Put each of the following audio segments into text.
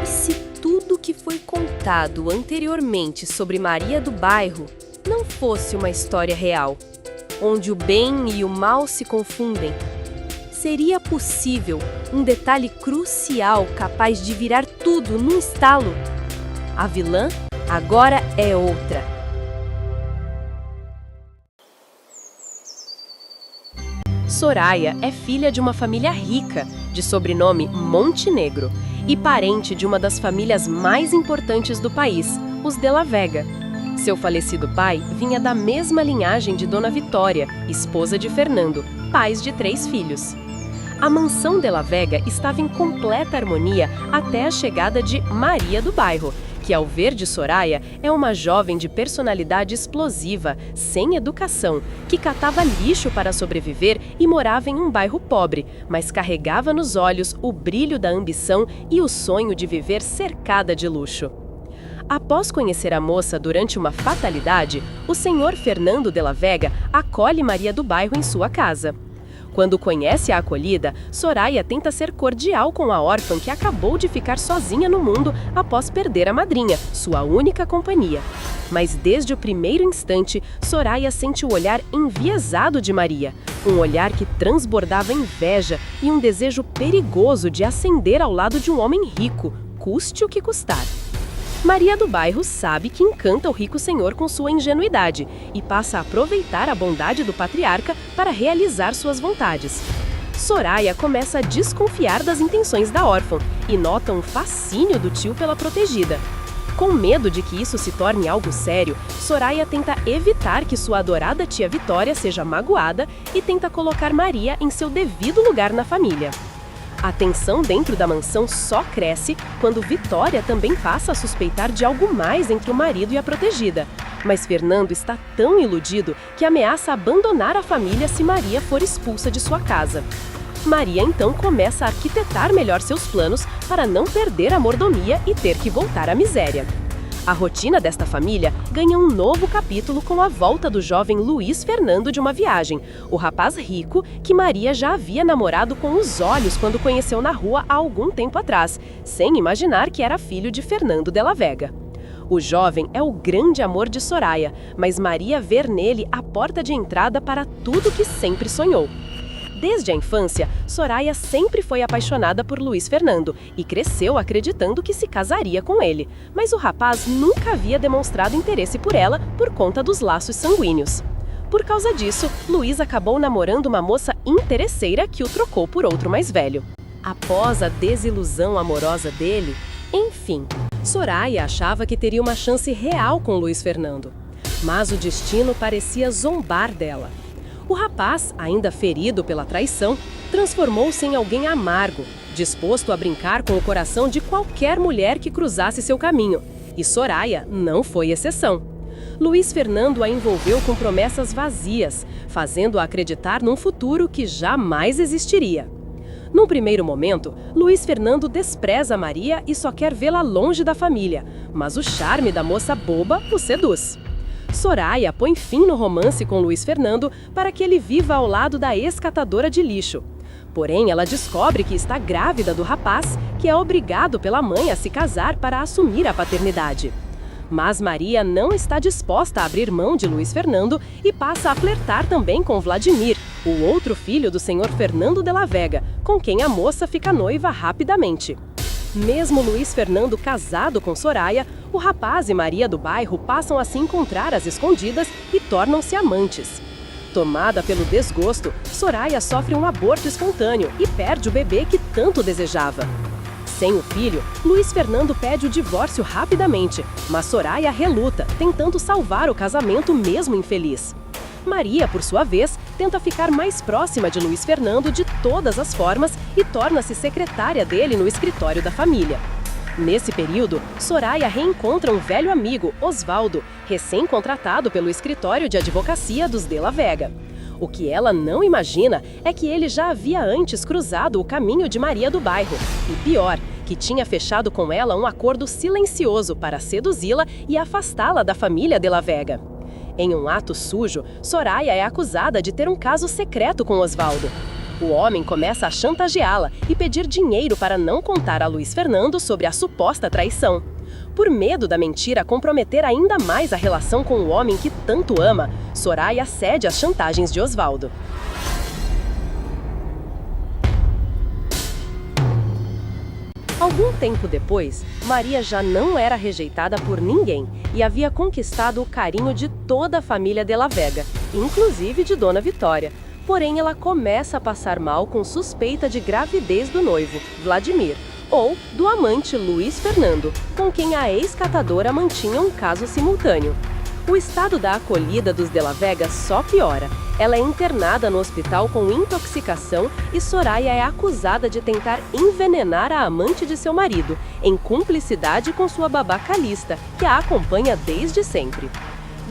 E se tudo que foi contado anteriormente sobre Maria do Bairro não fosse uma história real, onde o bem e o mal se confundem? Seria possível um detalhe crucial capaz de virar tudo num estalo? A vilã agora é outra. Soraya é filha de uma família rica, de sobrenome Montenegro, e parente de uma das famílias mais importantes do país, os de la Vega. Seu falecido pai vinha da mesma linhagem de Dona Vitória, esposa de Fernando, pais de 3 filhos. A mansão de la Vega estava em completa harmonia até a chegada de Maria do Bairro, que, ao ver de Soraya, é uma jovem de personalidade explosiva, sem educação, que catava lixo para sobreviver e morava em um bairro pobre, mas carregava nos olhos o brilho da ambição e o sonho de viver cercada de luxo. Após conhecer a moça durante uma fatalidade, o senhor Fernando de la Vega acolhe Maria do Bairro em sua casa. Quando conhece a acolhida, Soraya tenta ser cordial com a órfã que acabou de ficar sozinha no mundo após perder a madrinha, sua única companhia. Mas desde o primeiro instante, Soraya sente o olhar enviesado de Maria, um olhar que transbordava inveja e um desejo perigoso de ascender ao lado de um homem rico, custe o que custar. Maria do Bairro sabe que encanta o rico senhor com sua ingenuidade e passa a aproveitar a bondade do patriarca para realizar suas vontades. Soraya começa a desconfiar das intenções da órfã e nota um fascínio do tio pela protegida. Com medo de que isso se torne algo sério, Soraya tenta evitar que sua adorada tia Vitória seja magoada e tenta colocar Maria em seu devido lugar na família. A tensão dentro da mansão só cresce quando Vitória também passa a suspeitar de algo mais entre o marido e a protegida. Mas Fernando está tão iludido que ameaça abandonar a família se Maria for expulsa de sua casa. Maria então começa a arquitetar melhor seus planos para não perder a mordomia e ter que voltar à miséria. A rotina desta família ganha um novo capítulo com a volta do jovem Luiz Fernando de uma viagem, o rapaz rico que Maria já havia namorado com os olhos quando conheceu na rua há algum tempo atrás, sem imaginar que era filho de Fernando de la Vega. O jovem é o grande amor de Soraya, mas Maria vê nele a porta de entrada para tudo que sempre sonhou. Desde a infância, Soraya sempre foi apaixonada por Luiz Fernando e cresceu acreditando que se casaria com ele, mas o rapaz nunca havia demonstrado interesse por ela por conta dos laços sanguíneos. Por causa disso, Luiz acabou namorando uma moça interesseira que o trocou por outro mais velho. Após a desilusão amorosa dele, enfim, Soraya achava que teria uma chance real com Luiz Fernando, mas o destino parecia zombar dela. O rapaz, ainda ferido pela traição, transformou-se em alguém amargo, disposto a brincar com o coração de qualquer mulher que cruzasse seu caminho. E Soraya não foi exceção. Luiz Fernando a envolveu com promessas vazias, fazendo-a acreditar num futuro que jamais existiria. Num primeiro momento, Luiz Fernando despreza Maria e só quer vê-la longe da família, mas o charme da moça boba o seduz. Soraya põe fim no romance com Luiz Fernando para que ele viva ao lado da ex-catadora de lixo. Porém, ela descobre que está grávida do rapaz, que é obrigado pela mãe a se casar para assumir a paternidade. Mas Maria não está disposta a abrir mão de Luiz Fernando e passa a flertar também com Vladimir, o outro filho do senhor Fernando de la Vega, com quem a moça fica noiva rapidamente. Mesmo Luiz Fernando casado com Soraya, o rapaz e Maria do Bairro passam a se encontrar às escondidas e tornam-se amantes. Tomada pelo desgosto, Soraya sofre um aborto espontâneo e perde o bebê que tanto desejava. Sem o filho, Luiz Fernando pede o divórcio rapidamente, mas Soraya reluta, tentando salvar o casamento mesmo infeliz. Maria, por sua vez, tenta ficar mais próxima de Luiz Fernando de todas as formas e torna-se secretária dele no escritório da família. Nesse período, Soraya reencontra um velho amigo, Osvaldo, recém-contratado pelo escritório de advocacia dos de la Vega. O que ela não imagina é que ele já havia antes cruzado o caminho de Maria do Bairro, e pior, que tinha fechado com ela um acordo silencioso para seduzi-la e afastá-la da família de la Vega. Em um ato sujo, Soraya é acusada de ter um caso secreto com Osvaldo. O homem começa a chantageá-la e pedir dinheiro para não contar a Luiz Fernando sobre a suposta traição. Por medo da mentira comprometer ainda mais a relação com o homem que tanto ama, Soraya cede às chantagens de Osvaldo. Algum tempo depois, Maria já não era rejeitada por ninguém e havia conquistado o carinho de toda a família de la Vega, inclusive de Dona Vitória. Porém, ela começa a passar mal com suspeita de gravidez do noivo, Vladimir, ou do amante Luiz Fernando, com quem a ex-catadora mantinha um caso simultâneo. O estado da acolhida dos de la Vega só piora. Ela é internada no hospital com intoxicação e Soraya é acusada de tentar envenenar a amante de seu marido, em cumplicidade com sua babá Calista, que a acompanha desde sempre.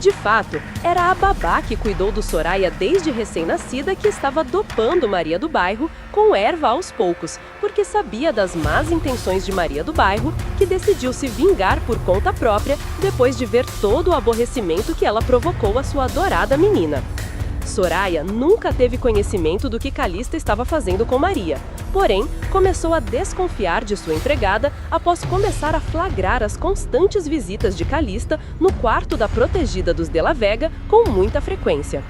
De fato, era a babá que cuidou do Soraya desde recém-nascida que estava dopando Maria do Bairro com erva aos poucos, porque sabia das más intenções de Maria do Bairro, que decidiu se vingar por conta própria depois de ver todo o aborrecimento que ela provocou à sua adorada menina. Soraya nunca teve conhecimento do que Calista estava fazendo com Maria, porém, começou a desconfiar de sua empregada após começar a flagrar as constantes visitas de Calista no quarto da protegida dos de la Vega com muita frequência.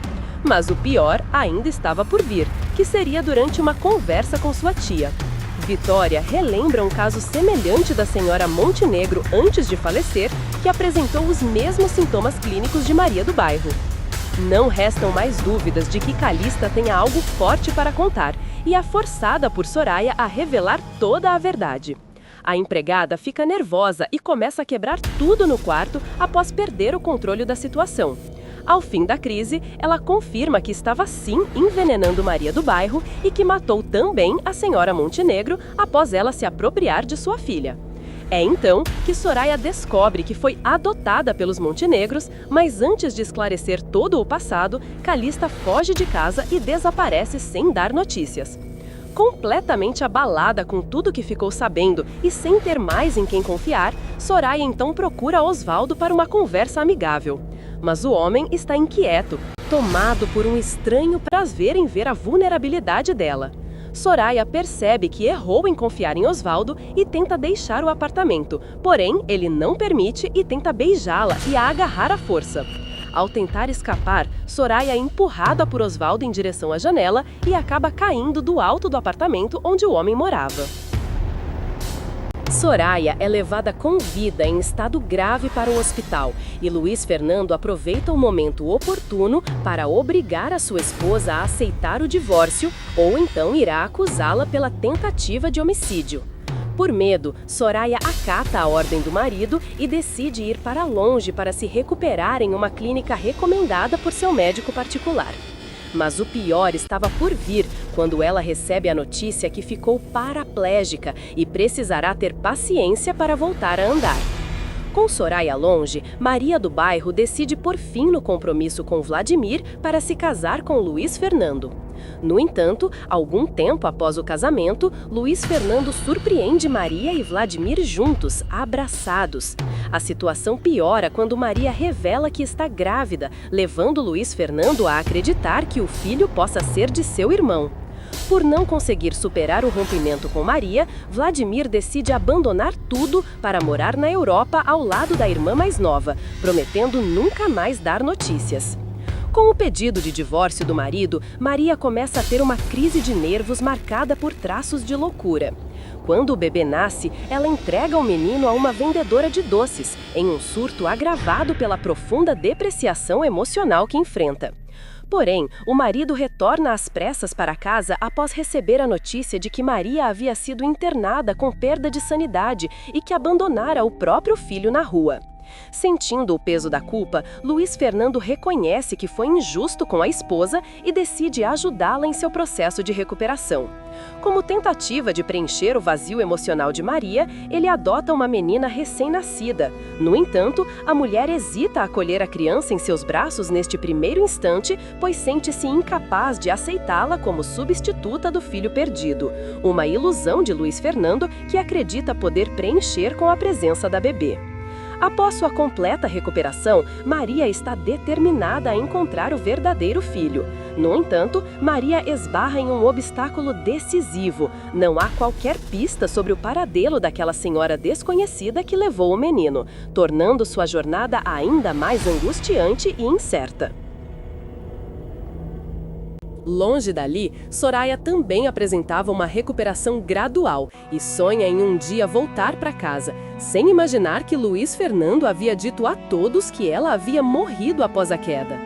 Mas o pior ainda estava por vir, que seria durante uma conversa com sua tia. Vitória relembra um caso semelhante da senhora Montenegro antes de falecer, que apresentou os mesmos sintomas clínicos de Maria do Bairro. Não restam mais dúvidas de que Calista tenha algo forte para contar e é forçada por Soraya a revelar toda a verdade. A empregada fica nervosa e começa a quebrar tudo no quarto após perder o controle da situação. Ao fim da crise, ela confirma que estava sim envenenando Maria do Bairro e que matou também a senhora Montenegro após ela se apropriar de sua filha. É então que Soraya descobre que foi adotada pelos Montenegros, mas antes de esclarecer todo o passado, Calista foge de casa e desaparece sem dar notícias. Completamente abalada com tudo que ficou sabendo e sem ter mais em quem confiar, Soraya então procura Osvaldo para uma conversa amigável. Mas o homem está inquieto, tomado por um estranho prazer em ver a vulnerabilidade dela. Soraya percebe que errou em confiar em Osvaldo e tenta deixar o apartamento, porém ele não permite e tenta beijá-la e a agarrar à força. Ao tentar escapar, Soraya é empurrada por Osvaldo em direção à janela e acaba caindo do alto do apartamento onde o homem morava. Soraya é levada com vida em estado grave para o hospital e Luiz Fernando aproveita o momento oportuno para obrigar a sua esposa a aceitar o divórcio ou então irá acusá-la pela tentativa de homicídio. Por medo, Soraya acata a ordem do marido e decide ir para longe para se recuperar em uma clínica recomendada por seu médico particular. Mas o pior estava por vir quando ela recebe a notícia que ficou paraplégica e precisará ter paciência para voltar a andar. Com Soraya longe, Maria do Bairro decide por fim no compromisso com Vladimir para se casar com Luiz Fernando. No entanto, algum tempo após o casamento, Luiz Fernando surpreende Maria e Vladimir juntos, abraçados. A situação piora quando Maria revela que está grávida, levando Luiz Fernando a acreditar que o filho possa ser de seu irmão. Por não conseguir superar o rompimento com Maria, Vladimir decide abandonar tudo para morar na Europa ao lado da irmã mais nova, prometendo nunca mais dar notícias. Com o pedido de divórcio do marido, Maria começa a ter uma crise de nervos marcada por traços de loucura. Quando o bebê nasce, ela entrega o menino a uma vendedora de doces, em um surto agravado pela profunda depreciação emocional que enfrenta. Porém, o marido retorna às pressas para casa após receber a notícia de que Maria havia sido internada com perda de sanidade e que abandonara o próprio filho na rua. Sentindo o peso da culpa, Luiz Fernando reconhece que foi injusto com a esposa e decide ajudá-la em seu processo de recuperação. Como tentativa de preencher o vazio emocional de Maria, ele adota uma menina recém-nascida. No entanto, a mulher hesita a acolher a criança em seus braços neste primeiro instante, pois sente-se incapaz de aceitá-la como substituta do filho perdido. Uma ilusão de Luiz Fernando que acredita poder preencher com a presença da bebê. Após sua completa recuperação, Maria está determinada a encontrar o verdadeiro filho. No entanto, Maria esbarra em um obstáculo decisivo. Não há qualquer pista sobre o paradelo daquela senhora desconhecida que levou o menino, tornando sua jornada ainda mais angustiante e incerta. Longe dali, Soraya também apresentava uma recuperação gradual e sonha em um dia voltar para casa, sem imaginar que Luiz Fernando havia dito a todos que ela havia morrido após a queda.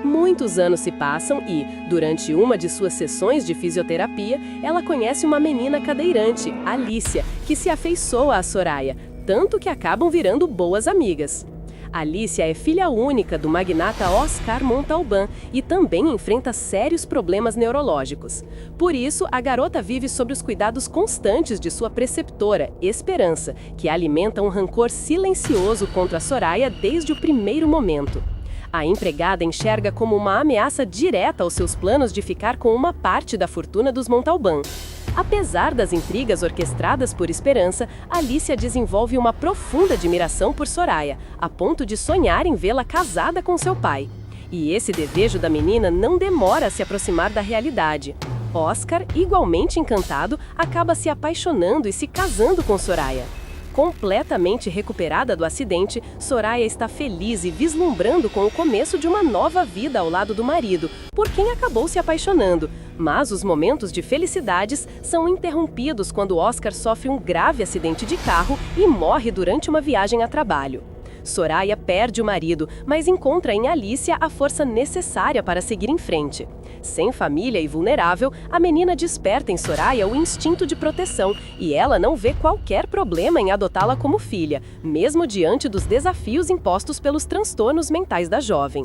Muitos anos se passam e, durante uma de suas sessões de fisioterapia, ela conhece uma menina cadeirante, Alicia, que se afeiçoa a Soraya, tanto que acabam virando boas amigas. Alicia é filha única do magnata Oscar Montalbán e também enfrenta sérios problemas neurológicos. Por isso, a garota vive sob os cuidados constantes de sua preceptora, Esperança, que alimenta um rancor silencioso contra Soraya desde o primeiro momento. A empregada enxerga como uma ameaça direta aos seus planos de ficar com uma parte da fortuna dos Montalbán. Apesar das intrigas orquestradas por Esperança, Alicia desenvolve uma profunda admiração por Soraya, a ponto de sonhar em vê-la casada com seu pai. E esse desejo da menina não demora a se aproximar da realidade. Oscar, igualmente encantado, acaba se apaixonando e se casando com Soraya. Completamente recuperada do acidente, Soraya está feliz e vislumbrando com o começo de uma nova vida ao lado do marido, por quem acabou se apaixonando. Mas os momentos de felicidades são interrompidos quando Oscar sofre um grave acidente de carro e morre durante uma viagem a trabalho. Soraya perde o marido, mas encontra em Alicia a força necessária para seguir em frente. Sem família e vulnerável, a menina desperta em Soraya o instinto de proteção e ela não vê qualquer problema em adotá-la como filha, mesmo diante dos desafios impostos pelos transtornos mentais da jovem.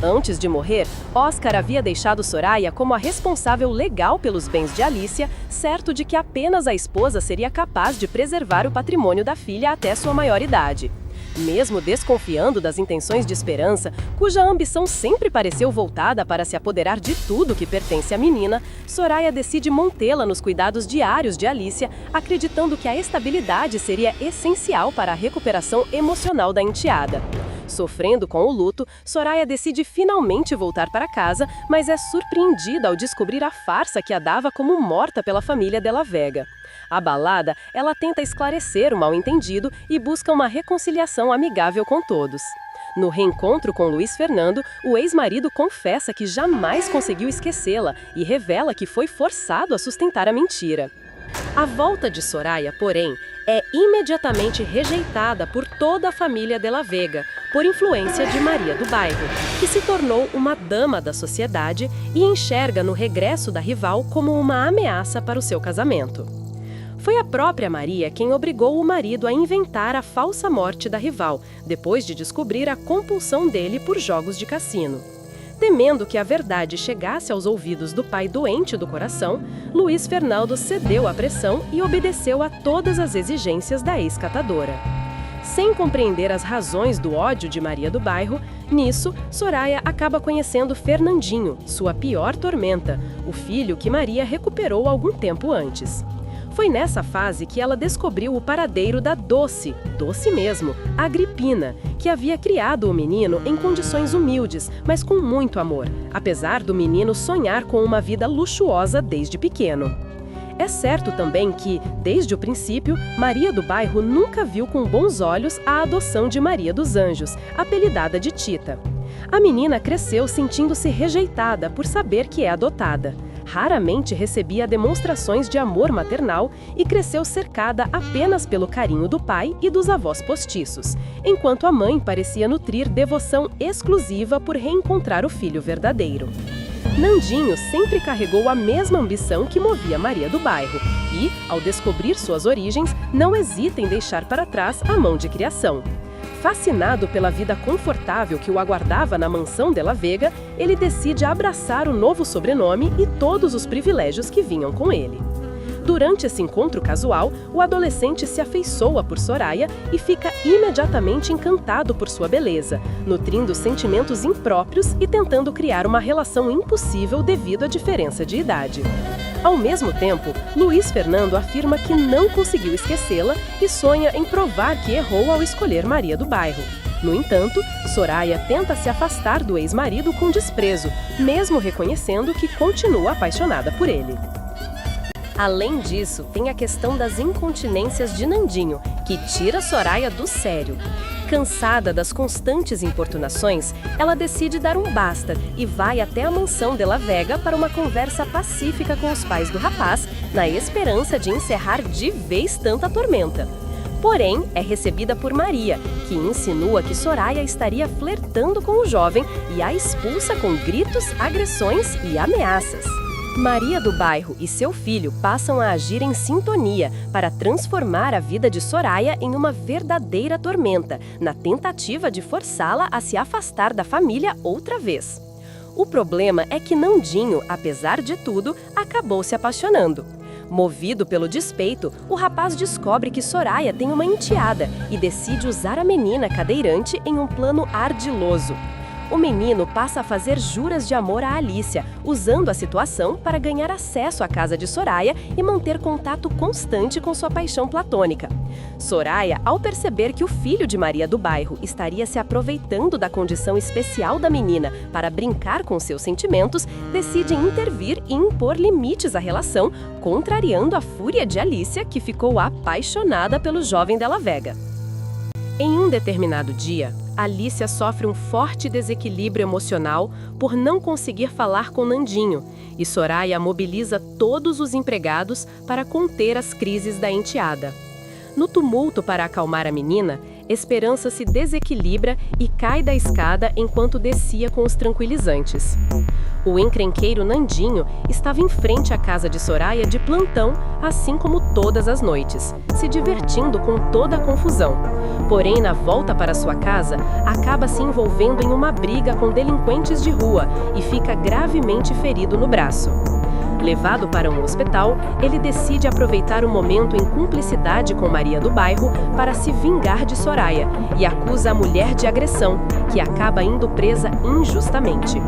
Antes de morrer, Oscar havia deixado Soraya como a responsável legal pelos bens de Alicia, certo de que apenas a esposa seria capaz de preservar o patrimônio da filha até sua maioridade. Mesmo desconfiando das intenções de Esperança, cuja ambição sempre pareceu voltada para se apoderar de tudo que pertence à menina, Soraya decide mantê-la nos cuidados diários de Alicia, acreditando que a estabilidade seria essencial para a recuperação emocional da enteada. Sofrendo com o luto, Soraya decide finalmente voltar para casa, mas é surpreendida ao descobrir a farsa que a dava como morta pela família Della Vega. Abalada, ela tenta esclarecer o mal-entendido e busca uma reconciliação amigável com todos. No reencontro com Luiz Fernando, o ex-marido confessa que jamais conseguiu esquecê-la e revela que foi forçado a sustentar a mentira. A volta de Soraya, porém, é imediatamente rejeitada por toda a família Della Vega, por influência de Maria do Bairro, que se tornou uma dama da sociedade e enxerga no regresso da rival como uma ameaça para o seu casamento. Foi a própria Maria quem obrigou o marido a inventar a falsa morte da rival, depois de descobrir a compulsão dele por jogos de cassino. Temendo que a verdade chegasse aos ouvidos do pai doente do coração, Luiz Fernando cedeu à pressão e obedeceu a todas as exigências da ex-catadora. Sem compreender as razões do ódio de Maria do Bairro, nisso, Soraya acaba conhecendo Fernandinho, sua pior tormenta, o filho que Maria recuperou algum tempo antes. Foi nessa fase que ela descobriu o paradeiro da Doce mesmo, Agripina, que havia criado o menino em condições humildes, mas com muito amor, apesar do menino sonhar com uma vida luxuosa desde pequeno. É certo também que, desde o princípio, Maria do Bairro nunca viu com bons olhos a adoção de Maria dos Anjos, apelidada de Tita. A menina cresceu sentindo-se rejeitada por saber que é adotada. Raramente recebia demonstrações de amor maternal e cresceu cercada apenas pelo carinho do pai e dos avós postiços, enquanto a mãe parecia nutrir devoção exclusiva por reencontrar o filho verdadeiro. Nandinho sempre carregou a mesma ambição que movia Maria do Bairro e, ao descobrir suas origens, não hesita em deixar para trás a mão de criação. Fascinado pela vida confortável que o aguardava na mansão Della Vega, ele decide abraçar o novo sobrenome e todos os privilégios que vinham com ele. Durante esse encontro casual, o adolescente se afeiçoa por Soraya e fica imediatamente encantado por sua beleza, nutrindo sentimentos impróprios e tentando criar uma relação impossível devido à diferença de idade. Ao mesmo tempo, Luiz Fernando afirma que não conseguiu esquecê-la e sonha em provar que errou ao escolher Maria do Bairro. No entanto, Soraya tenta se afastar do ex-marido com desprezo, mesmo reconhecendo que continua apaixonada por ele. Além disso, tem a questão das incontinências de Nandinho, que tira Soraya do sério. Cansada das constantes importunações, ela decide dar um basta e vai até a mansão de La Vega para uma conversa pacífica com os pais do rapaz, na esperança de encerrar de vez tanta tormenta. Porém, é recebida por Maria, que insinua que Soraya estaria flertando com o jovem e a expulsa com gritos, agressões e ameaças. Maria do Bairro e seu filho passam a agir em sintonia para transformar a vida de Soraya em uma verdadeira tormenta, na tentativa de forçá-la a se afastar da família outra vez. O problema é que Nandinho, apesar de tudo, acabou se apaixonando. Movido pelo despeito, o rapaz descobre que Soraya tem uma enteada e decide usar a menina cadeirante em um plano ardiloso. O menino passa a fazer juras de amor a Alicia, usando a situação para ganhar acesso à casa de Soraya e manter contato constante com sua paixão platônica. Soraya, ao perceber que o filho de Maria do Bairro estaria se aproveitando da condição especial da menina para brincar com seus sentimentos, decide intervir e impor limites à relação, contrariando a fúria de Alicia, que ficou apaixonada pelo jovem de La Vega. Em um determinado dia, Alicia sofre um forte desequilíbrio emocional por não conseguir falar com Nandinho, e Soraya mobiliza todos os empregados para conter as crises da enteada. No tumulto para acalmar a menina, Esperança se desequilibra e cai da escada enquanto descia com os tranquilizantes. O encrenqueiro Nandinho estava em frente à casa de Soraya de plantão, assim como todas as noites, se divertindo com toda a confusão. Porém, na volta para sua casa, acaba se envolvendo em uma briga com delinquentes de rua e fica gravemente ferido no braço. Levado para um hospital, ele decide aproveitar o momento em cumplicidade com Maria do Bairro para se vingar de Soraya e acusa a mulher de agressão, que acaba indo presa injustamente.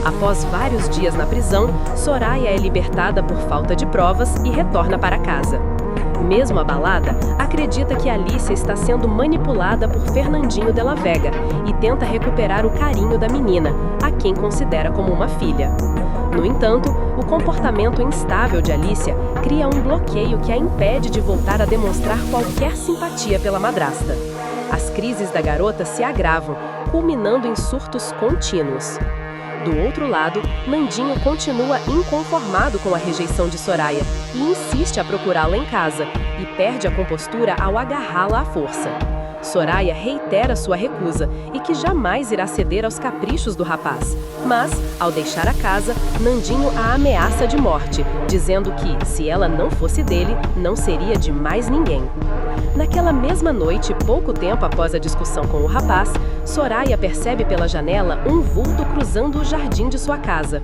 Após vários dias na prisão, Soraya é libertada por falta de provas e retorna para casa. Mesmo abalada, acredita que Alicia está sendo manipulada por Fernandinho de La Vega e tenta recuperar o carinho da menina, a quem considera como uma filha. No entanto, o comportamento instável de Alicia cria um bloqueio que a impede de voltar a demonstrar qualquer simpatia pela madrasta. As crises da garota se agravam, culminando em surtos contínuos. Do outro lado, Nandinho continua inconformado com a rejeição de Soraya e insiste a procurá-la em casa, e perde a compostura ao agarrá-la à força. Soraya reitera sua recusa e que jamais irá ceder aos caprichos do rapaz. Mas, ao deixar a casa, Nandinho a ameaça de morte, dizendo que, se ela não fosse dele, não seria de mais ninguém. Naquela mesma noite, pouco tempo após a discussão com o rapaz, Soraya percebe pela janela um vulto cruzando o jardim de sua casa.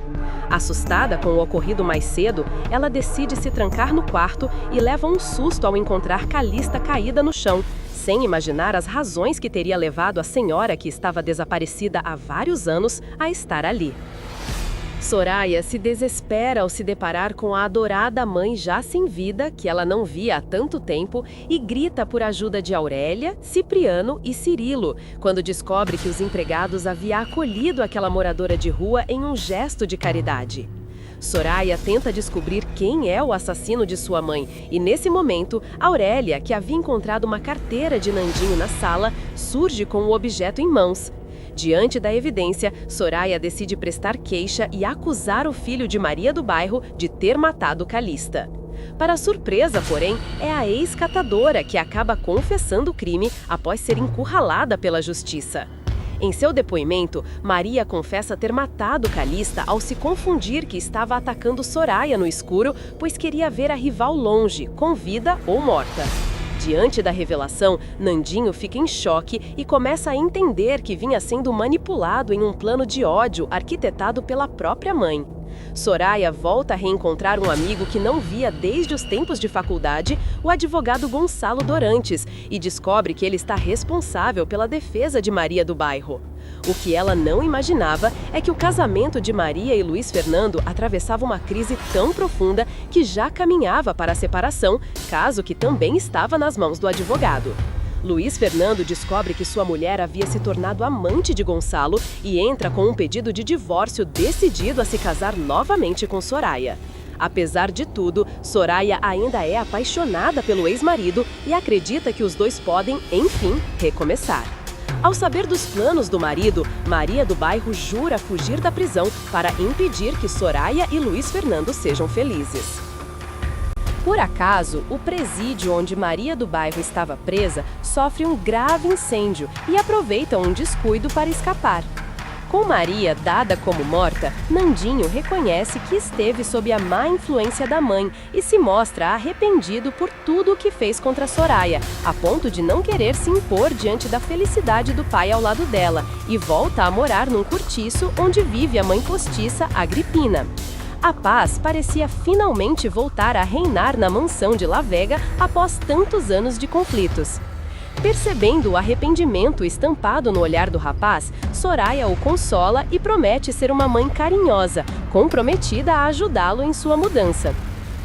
Assustada com o ocorrido mais cedo, ela decide se trancar no quarto e leva um susto ao encontrar Calista caída no chão, sem imaginar as razões que teria levado a senhora que estava desaparecida há vários anos a estar ali. Soraya se desespera ao se deparar com a adorada mãe já sem vida, que ela não via há tanto tempo, e grita por ajuda de Aurélia, Cipriano e Cirilo, quando descobre que os empregados haviam acolhido aquela moradora de rua em um gesto de caridade. Soraya tenta descobrir quem é o assassino de sua mãe e, nesse momento, Aurélia, que havia encontrado uma carteira de Nandinho na sala, surge com o objeto em mãos. Diante da evidência, Soraya decide prestar queixa e acusar o filho de Maria do Bairro de ter matado Calista. Para surpresa, porém, é a ex-catadora que acaba confessando o crime após ser encurralada pela justiça. Em seu depoimento, Maria confessa ter matado Calista ao se confundir que estava atacando Soraya no escuro, pois queria ver a rival longe, com vida ou morta. Diante da revelação, Nandinho fica em choque e começa a entender que vinha sendo manipulado em um plano de ódio arquitetado pela própria mãe. Soraya volta a reencontrar um amigo que não via desde os tempos de faculdade, o advogado Gonçalo Dorantes, e descobre que ele está responsável pela defesa de Maria do Bairro. O que ela não imaginava é que o casamento de Maria e Luiz Fernando atravessava uma crise tão profunda que já caminhava para a separação, caso que também estava nas mãos do advogado. Luiz Fernando descobre que sua mulher havia se tornado amante de Gonçalo e entra com um pedido de divórcio decidido a se casar novamente com Soraya. Apesar de tudo, Soraya ainda é apaixonada pelo ex-marido e acredita que os dois podem, enfim, recomeçar. Ao saber dos planos do marido, Maria do Bairro jura fugir da prisão para impedir que Soraya e Luiz Fernando sejam felizes. Por acaso, o presídio onde Maria do Bairro estava presa sofre um grave incêndio e aproveita um descuido para escapar. Com Maria dada como morta, Nandinho reconhece que esteve sob a má influência da mãe e se mostra arrependido por tudo o que fez contra Soraya, a ponto de não querer se impor diante da felicidade do pai ao lado dela, e volta a morar num cortiço onde vive a mãe postiça Agripina. A paz parecia finalmente voltar a reinar na mansão de La Vega após tantos anos de conflitos. Percebendo o arrependimento estampado no olhar do rapaz, Soraya o consola e promete ser uma mãe carinhosa, comprometida a ajudá-lo em sua mudança.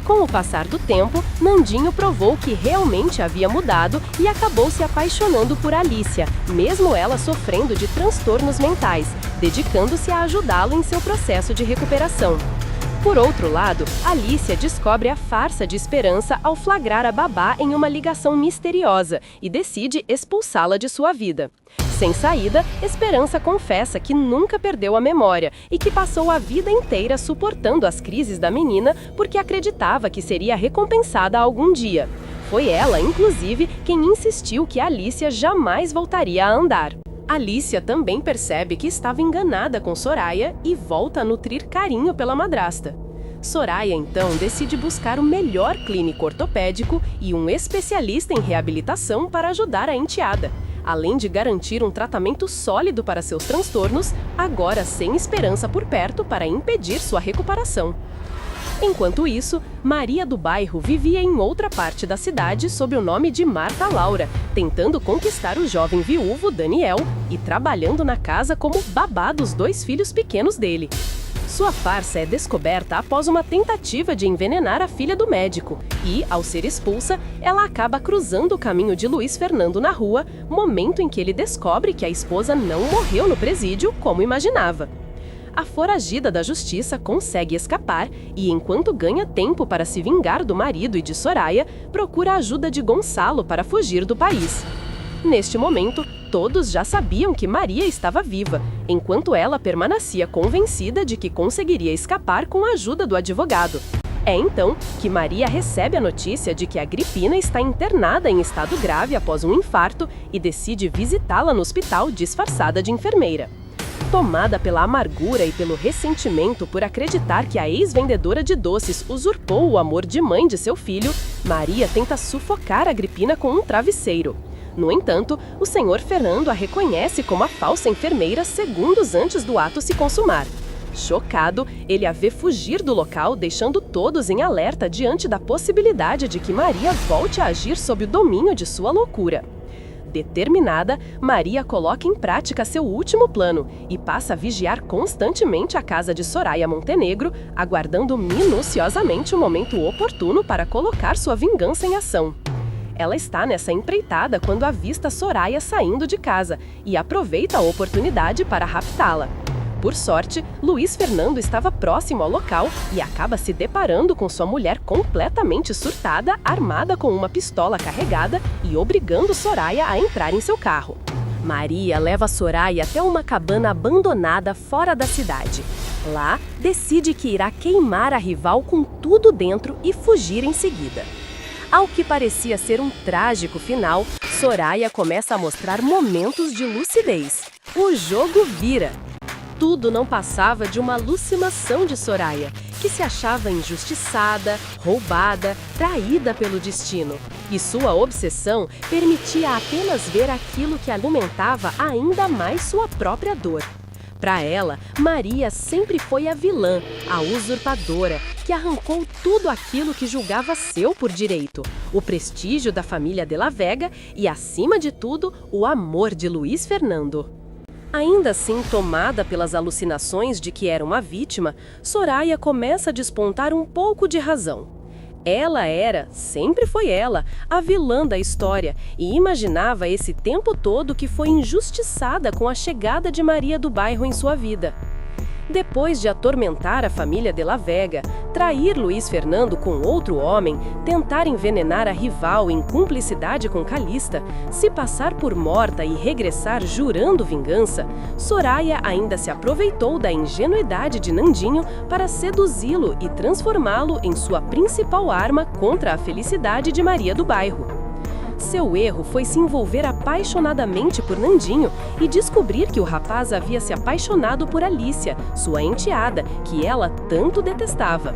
Com o passar do tempo, Nandinho provou que realmente havia mudado e acabou se apaixonando por Alicia, mesmo ela sofrendo de transtornos mentais, dedicando-se a ajudá-lo em seu processo de recuperação. Por outro lado, Alicia descobre a farsa de Esperança ao flagrar a babá em uma ligação misteriosa e decide expulsá-la de sua vida. Sem saída, Esperança confessa que nunca perdeu a memória e que passou a vida inteira suportando as crises da menina porque acreditava que seria recompensada algum dia. Foi ela, inclusive, quem insistiu que Alicia jamais voltaria a andar. Alicia também percebe que estava enganada com Soraya e volta a nutrir carinho pela madrasta. Soraya, então, decide buscar o melhor clínico ortopédico e um especialista em reabilitação para ajudar a enteada, além de garantir um tratamento sólido para seus transtornos, agora sem Esperança por perto para impedir sua recuperação. Enquanto isso, Maria do Bairro vivia em outra parte da cidade sob o nome de Marta Laura, tentando conquistar o jovem viúvo Daniel e trabalhando na casa como babá dos 2 filhos pequenos dele. Sua farsa é descoberta após uma tentativa de envenenar a filha do médico e, ao ser expulsa, ela acaba cruzando o caminho de Luiz Fernando na rua, momento em que ele descobre que a esposa não morreu no presídio como imaginava. A foragida da justiça consegue escapar e, enquanto ganha tempo para se vingar do marido e de Soraya, procura a ajuda de Gonçalo para fugir do país. Neste momento, todos já sabiam que Maria estava viva, enquanto ela permanecia convencida de que conseguiria escapar com a ajuda do advogado. É então que Maria recebe a notícia de que Agripina está internada em estado grave após um infarto e decide visitá-la no hospital disfarçada de enfermeira. Tomada pela amargura e pelo ressentimento por acreditar que a ex-vendedora de doces usurpou o amor de mãe de seu filho, Maria tenta sufocar Agripina com um travesseiro. No entanto, o senhor Fernando a reconhece como a falsa enfermeira segundos antes do ato se consumar. Chocado, ele a vê fugir do local, deixando todos em alerta diante da possibilidade de que Maria volte a agir sob o domínio de sua loucura. Determinada, Maria coloca em prática seu último plano e passa a vigiar constantemente a casa de Soraya Montenegro, aguardando minuciosamente o momento oportuno para colocar sua vingança em ação. Ela está nessa empreitada quando avista Soraya saindo de casa e aproveita a oportunidade para raptá-la. Por sorte, Luiz Fernando estava próximo ao local e acaba se deparando com sua mulher completamente surtada, armada com uma pistola carregada e obrigando Soraya a entrar em seu carro. Maria leva Soraya até uma cabana abandonada fora da cidade. Lá, decide que irá queimar a rival com tudo dentro e fugir em seguida. Ao que parecia ser um trágico final, Soraya começa a mostrar momentos de lucidez. O jogo vira. Tudo não passava de uma alucinação de Soraya, que se achava injustiçada, roubada, traída pelo destino. E sua obsessão permitia apenas ver aquilo que alimentava ainda mais sua própria dor. Para ela, Maria sempre foi a vilã, a usurpadora, que arrancou tudo aquilo que julgava seu por direito, o prestígio da família de la Vega e, acima de tudo, o amor de Luís Fernando. Ainda assim, tomada pelas alucinações de que era uma vítima, Soraya começa a despontar um pouco de razão. Ela era, sempre foi ela, a vilã da história e imaginava esse tempo todo que foi injustiçada com a chegada de Maria do Bairro em sua vida. Depois de atormentar a família de la Vega, trair Luís Fernando com outro homem, tentar envenenar a rival em cumplicidade com Calista, se passar por morta e regressar jurando vingança, Soraya ainda se aproveitou da ingenuidade de Nandinho para seduzi-lo e transformá-lo em sua principal arma contra a felicidade de Maria do Bairro. Seu erro foi se envolver apaixonadamente por Nandinho e descobrir que o rapaz havia se apaixonado por Alicia, sua enteada, que ela tanto detestava.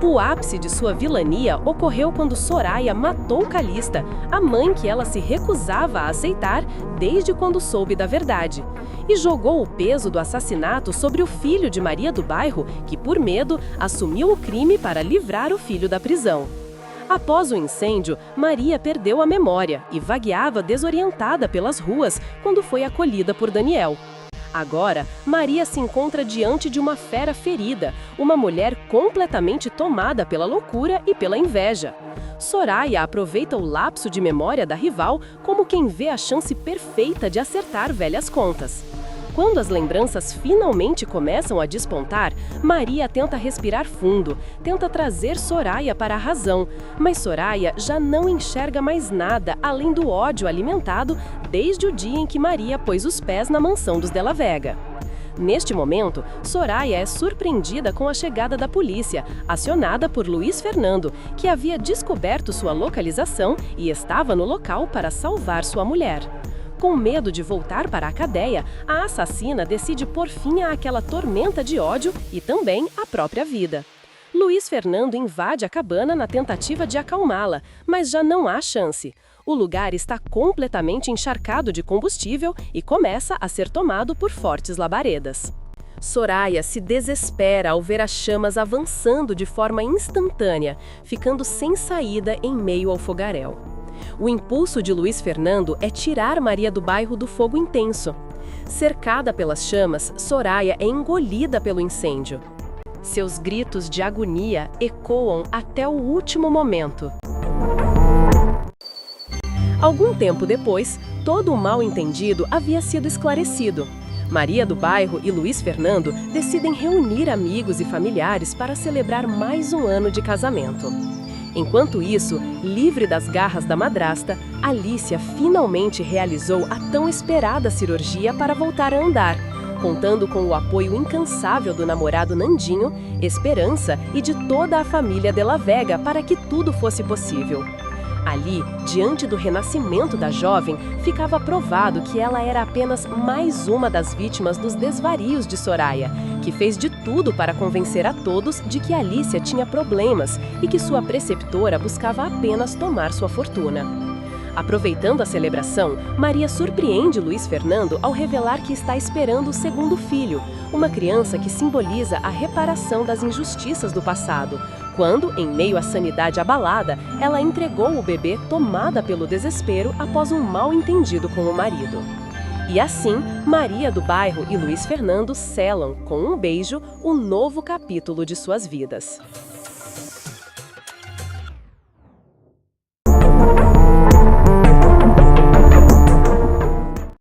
O ápice de sua vilania ocorreu quando Soraya matou Calista, a mãe que ela se recusava a aceitar desde quando soube da verdade, e jogou o peso do assassinato sobre o filho de Maria do Bairro, que, por medo, assumiu o crime para livrar o filho da prisão. Após o incêndio, Maria perdeu a memória e vagueava desorientada pelas ruas quando foi acolhida por Daniel. Agora, Maria se encontra diante de uma fera ferida, uma mulher completamente tomada pela loucura e pela inveja. Soraya aproveita o lapso de memória da rival como quem vê a chance perfeita de acertar velhas contas. Quando as lembranças finalmente começam a despontar, Maria tenta respirar fundo, tenta trazer Soraya para a razão, mas Soraya já não enxerga mais nada além do ódio alimentado desde o dia em que Maria pôs os pés na mansão dos de la Vega. Neste momento, Soraya é surpreendida com a chegada da polícia, acionada por Luís Fernando, que havia descoberto sua localização e estava no local para salvar sua mulher. Com medo de voltar para a cadeia, a assassina decide pôr fim àquela tormenta de ódio e também à própria vida. Luís Fernando invade a cabana na tentativa de acalmá-la, mas já não há chance. O lugar está completamente encharcado de combustível e começa a ser tomado por fortes labaredas. Soraya se desespera ao ver as chamas avançando de forma instantânea, ficando sem saída em meio ao fogaréu. O impulso de Luís Fernando é tirar Maria do Bairro do fogo intenso. Cercada pelas chamas, Soraya é engolida pelo incêndio. Seus gritos de agonia ecoam até o último momento. Algum tempo depois, todo o mal-entendido havia sido esclarecido. Maria do Bairro e Luís Fernando decidem reunir amigos e familiares para celebrar mais um ano de casamento. Enquanto isso, livre das garras da madrasta, Alicia finalmente realizou a tão esperada cirurgia para voltar a andar, contando com o apoio incansável do namorado Nandinho, Esperança e de toda a família de la Vega para que tudo fosse possível. Ali, diante do renascimento da jovem, ficava provado que ela era apenas mais uma das vítimas dos desvarios de Soraya, que fez de tudo para convencer a todos de que Alicia tinha problemas e que sua preceptora buscava apenas tomar sua fortuna. Aproveitando a celebração, Maria surpreende Luís Fernando ao revelar que está esperando o segundo filho, uma criança que simboliza a reparação das injustiças do passado, quando, em meio à sanidade abalada, ela entregou o bebê tomada pelo desespero após um mal-entendido com o marido. E assim, Maria do Bairro e Luís Fernando selam, com um beijo, o novo capítulo de suas vidas.